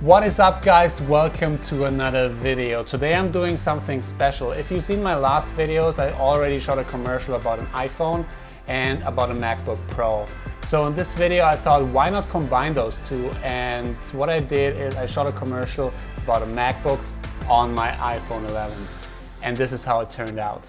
What is up, guys? Welcome to another video. Today I'm doing something special. If you've seen my last videos, I already shot a commercial about an iPhone and about a MacBook Pro. So in this video I thought, why not combine those two? And what I did is I shot a commercial about a MacBook on my iPhone 11. And this is how it turned out.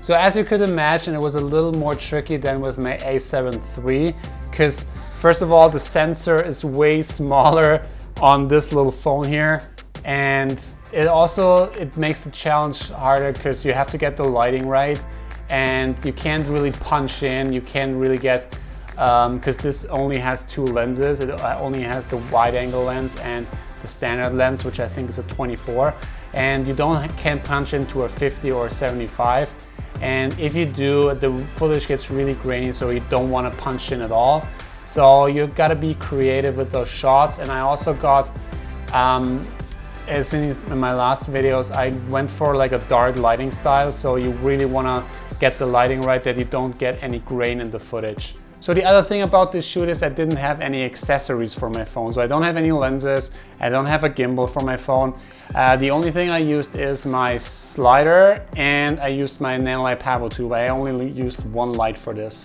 So as you could imagine, it was a little more tricky than with my A7 III, because first of all, the sensor is way smaller on this little phone here. And it makes the challenge harder because you have to get the lighting right and you can't really punch in, you can't really get, because this only has two lenses. It only has the wide angle lens and the standard lens, which I think is a 24. And you can't punch into a 50 or a 75. And if you do, the footage gets really grainy, so you don't want to punch in at all. So you've got to be creative with those shots. And I also got, as in my last videos, I went for like a dark lighting style. So you really want to get the lighting right, that you don't get any grain in the footage. So the other thing about this shoot is I didn't have any accessories for my phone. So I don't have any lenses, I don't have a gimbal for my phone. The only thing I used is my slider, and I used my Nanlite Pavo tube. I only used one light for this.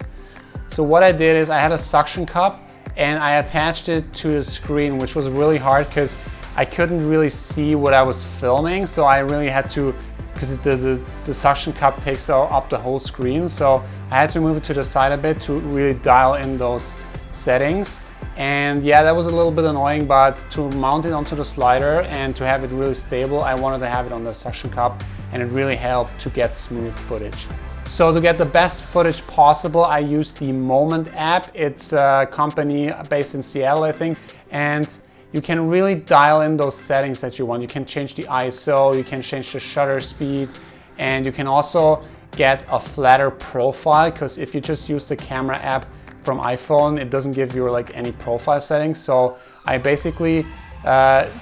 So what I did is I had a suction cup and I attached it to the screen, which was really hard because I couldn't really see what I was filming. So I really had to, because the suction cup takes up the whole screen. So I had to move it to the side a bit to really dial in those settings. And yeah, that was a little bit annoying, but to mount it onto the slider and to have it really stable, I wanted to have it on the suction cup, and it really helped to get smooth footage. So to get the best footage possible, I used the Moment app. It's a company based in Seattle, I think. And you can really dial in those settings that you want. You can change the ISO, you can change the shutter speed, and you can also get a flatter profile, because if you just use the camera app from iPhone, it doesn't give you like any profile settings. So I basically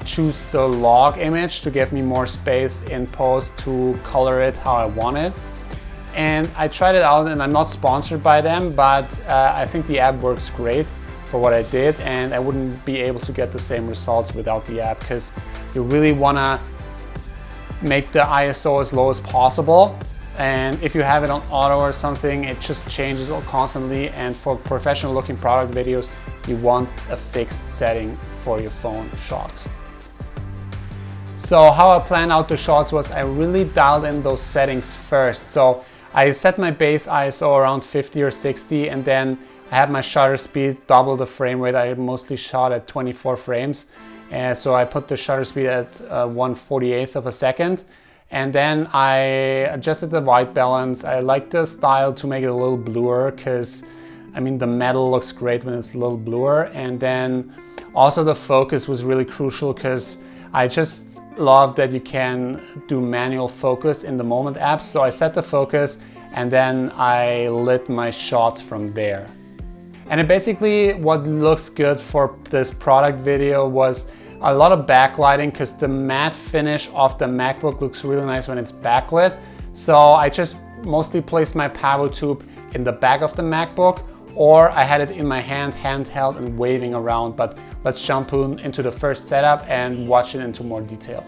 choose the log image to give me more space in post to color it how I want it. And I tried it out, and I'm not sponsored by them, but I think the app works great for what I did, and I wouldn't be able to get the same results without the app, because you really want to make the ISO as low as possible. And if you have it on auto or something, it just changes constantly. And for professional looking product videos, you want a fixed setting for your phone shots. So how I planned out the shots was I really dialed in those settings first. So I set my base ISO around 50 or 60, and then I had my shutter speed double the frame rate. I mostly shot at 24 frames. So I put the shutter speed at 1/48 of a second. And then I adjusted the white balance. I like the style to make it a little bluer, because I mean the metal looks great when it's a little bluer. And then also the focus was really crucial, because I just love that you can do manual focus in the Moment app. So I set the focus and then I lit my shots from there. And basically what looks good for this product video was a lot of backlighting, because the matte finish of the MacBook looks really nice when it's backlit. So I just mostly placed my Pavo tube in the back of the MacBook, or I had it in my hand, handheld and waving around. But let's jump into the first setup and watch it into more detail.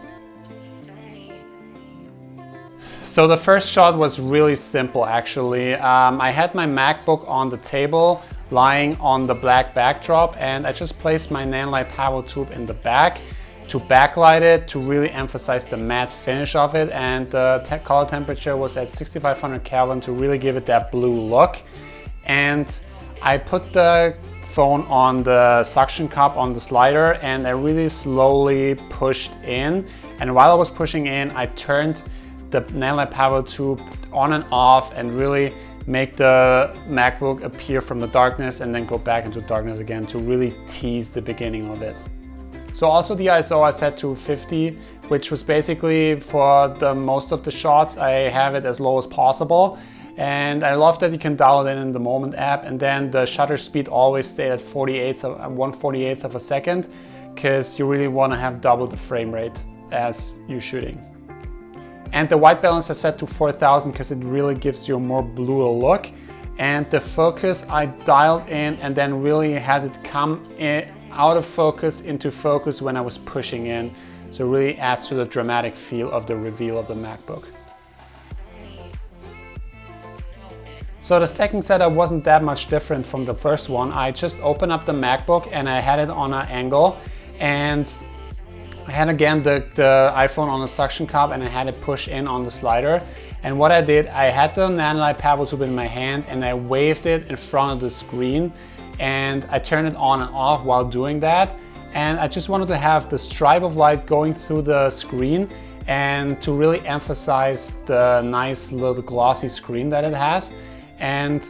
So the first shot was really simple actually. I had my MacBook on the table, lying on the black backdrop, and I just placed my Nanlite Pavo tube in the back to backlight it, to really emphasize the matte finish of it. And the color temperature was at 6500 Kelvin to really give it that blue look. And I put the phone on the suction cup on the slider, and I really slowly pushed in. And while I was pushing in, I turned the Nanlite Pavo tube on and off, and really make the MacBook appear from the darkness and then go back into darkness again to really tease the beginning of it. So also the ISO I set to 50, which was basically for the most of the shots, I have it as low as possible. And I love that you can dial it in the Moment app, and then the shutter speed always stayed at 1/48th of a second, because you really want to have double the frame rate as you're shooting. And the white balance I set to 4000 because it really gives you a more bluer look. And the focus I dialed in and then really had it come in, out of focus into focus when I was pushing in. So it really adds to the dramatic feel of the reveal of the MacBook. So the second setup wasn't that much different from the first one. I just opened up the MacBook and I had it on an angle, and I had again the iPhone on a suction cup, and I had it push in on the slider. And what I did, I had the nanolite paddle tube in my hand and I waved it in front of the screen, and I turned it on and off while doing that. And I just wanted to have the stripe of light going through the screen and to really emphasize the nice little glossy screen that it has. And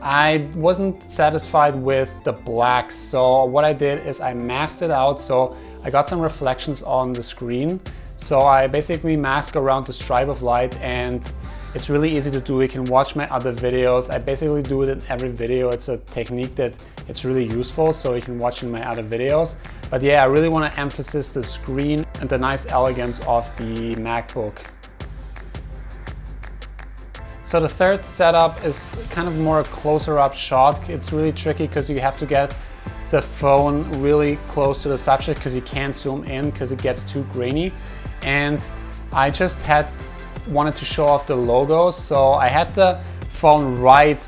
I wasn't satisfied with the black, so what I did is I masked it out, so I got some reflections on the screen. So I basically mask around the stripe of light, and it's really easy to do. You can watch my other videos. I basically do it in every video. It's a technique that it's really useful, so you can watch in my other videos. But yeah, I really want to emphasize the screen and the nice elegance of the MacBook. So the third setup is kind of more a closer up shot. It's really tricky because you have to get the phone really close to the subject because you can't zoom in because it gets too grainy. And I just wanted to show off the logo. So I had the phone right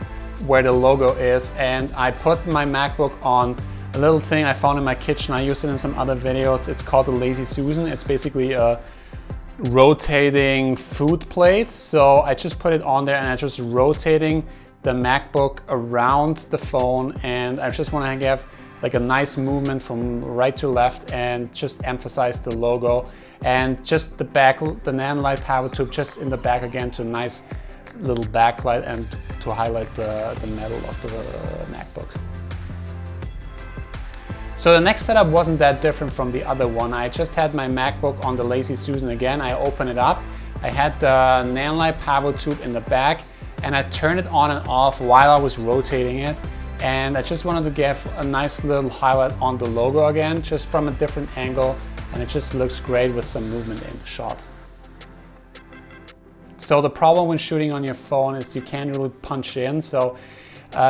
where the logo is, and I put my MacBook on a little thing I found in my kitchen. I used it in some other videos. It's called the Lazy Susan. It's basically a rotating food plate. So I just put it on there and I just rotating the MacBook around the phone, and I just want to give like a nice movement from right to left and just emphasize the logo, and just the back, the nanolite power tube just in the back again to a nice little backlight and to highlight the metal of the MacBook. So the next setup wasn't that different from the other one. I just had my MacBook on the Lazy Susan again. I opened it up. I had the nanolite power tube in the back, and I turned it on and off while I was rotating it. And I just wanted to give a nice little highlight on the logo again, just from a different angle, and it just looks great with some movement in the shot. So the problem when shooting on your phone is you can't really punch in, so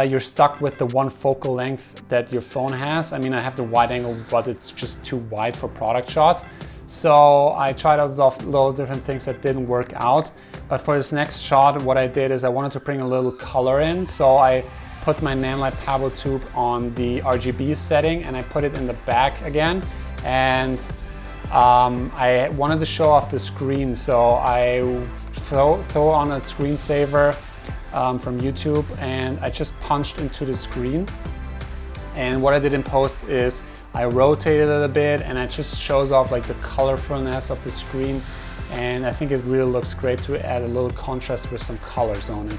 you're stuck with the one focal length that your phone has. I mean, I have the wide angle, but it's just too wide for product shots. So I tried out a lot of different things that didn't work out. But for this next shot, what I did is I wanted to bring a little color in. So I put my nanolite power tube on the RGB setting, and I put it in the back again. And I wanted to show off the screen. So I throw on a screensaver from YouTube, and I just punched into the screen. And what I did in post is I rotated it a bit, and it just shows off like the colorfulness of the screen, and I think it really looks great to add a little contrast with some colors on it.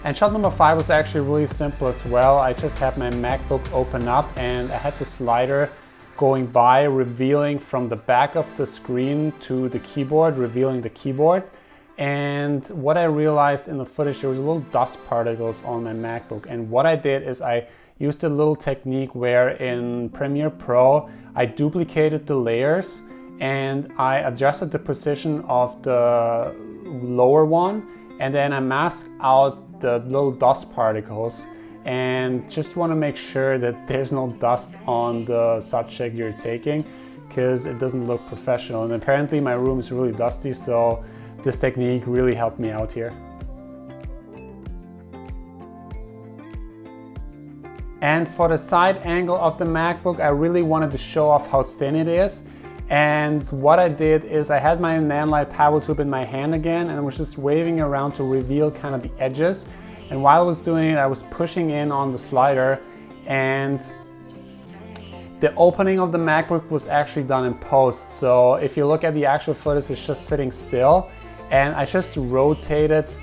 And shot number 5 was actually really simple as well. I just had my MacBook open up, and I had the slider going by, revealing from the back of the screen to the keyboard, revealing the keyboard. And what I realized in the footage, there was a little dust particles on my MacBook. And what I did is I used a little technique where in Premiere Pro, I duplicated the layers and I adjusted the position of the lower one. And then I masked out the little dust particles, and just want to make sure that there's no dust on the subject you're taking, because it doesn't look professional. And apparently my room is really dusty, so this technique really helped me out here. And for the side angle of the MacBook, I really wanted to show off how thin it is. And what I did is I had my nanolite power tube in my hand again, and I was just waving around to reveal kind of the edges. And while I was doing it, I was pushing in on the slider, and the opening of the MacBook was actually done in post. So if you look at the actual footage, it's just sitting still. And I just rotated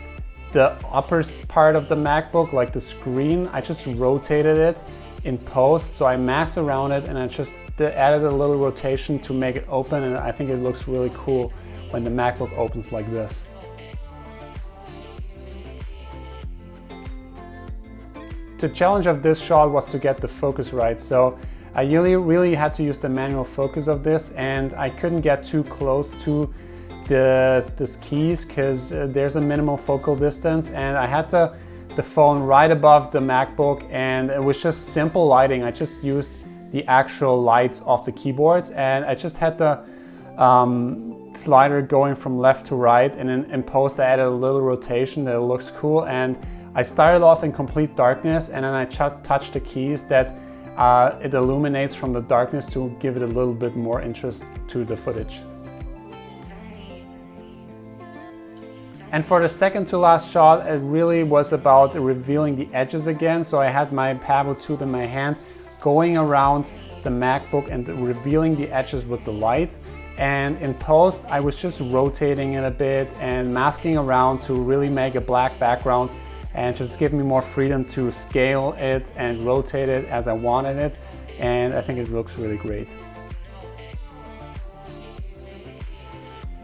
the upper part of the MacBook, like the screen. I just rotated it in post. So I masked around it and I just added a little rotation to make it open, and I think it looks really cool when the MacBook opens like this. The challenge of this shot was to get the focus right. So I really had to use the manual focus of this, and I couldn't get too close to these keys because there's a minimal focal distance, and I had the phone right above the MacBook, and it was just simple lighting. I just used the actual lights of the keyboards, and I just had the slider going from left to right, and in post I added a little rotation that looks cool. And I started off in complete darkness, and then I just touched the keys that it illuminates from the darkness to give it a little bit more interest to the footage. And for the second to last shot, it really was about revealing the edges again. So I had my Pavo tube in my hand, going around the MacBook and revealing the edges with the light. And in post, I was just rotating it a bit and masking around to really make a black background and just give me more freedom to scale it and rotate it as I wanted it. And I think it looks really great.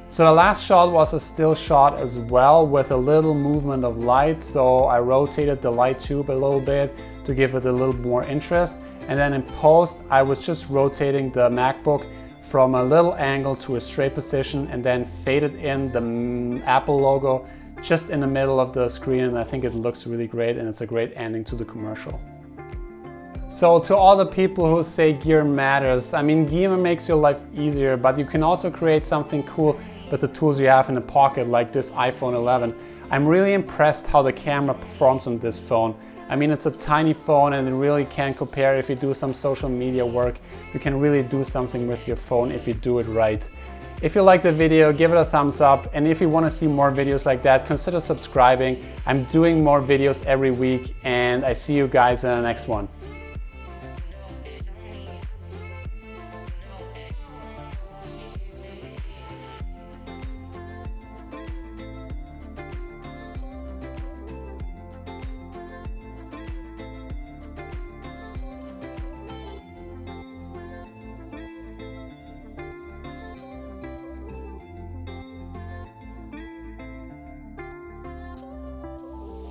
So the last shot was a still shot as well with a little movement of light. So I rotated the light tube a little bit to give it a little more interest. And then in post, I was just rotating the MacBook from a little angle to a straight position and then faded in the Apple logo just in the middle of the screen. And I think it looks really great, and it's a great ending to the commercial. So to all the people who say gear matters, I mean, gear makes your life easier, but you can also create something cool with the tools you have in the pocket, like this iPhone 11. I'm really impressed how the camera performs on this phone. I mean, it's a tiny phone and it really can't compare. If you do some social media work, you can really do something with your phone if you do it right. If you like the video, give it a thumbs up. And if you want to see more videos like that, consider subscribing. I'm doing more videos every week, and I see you guys in the next one.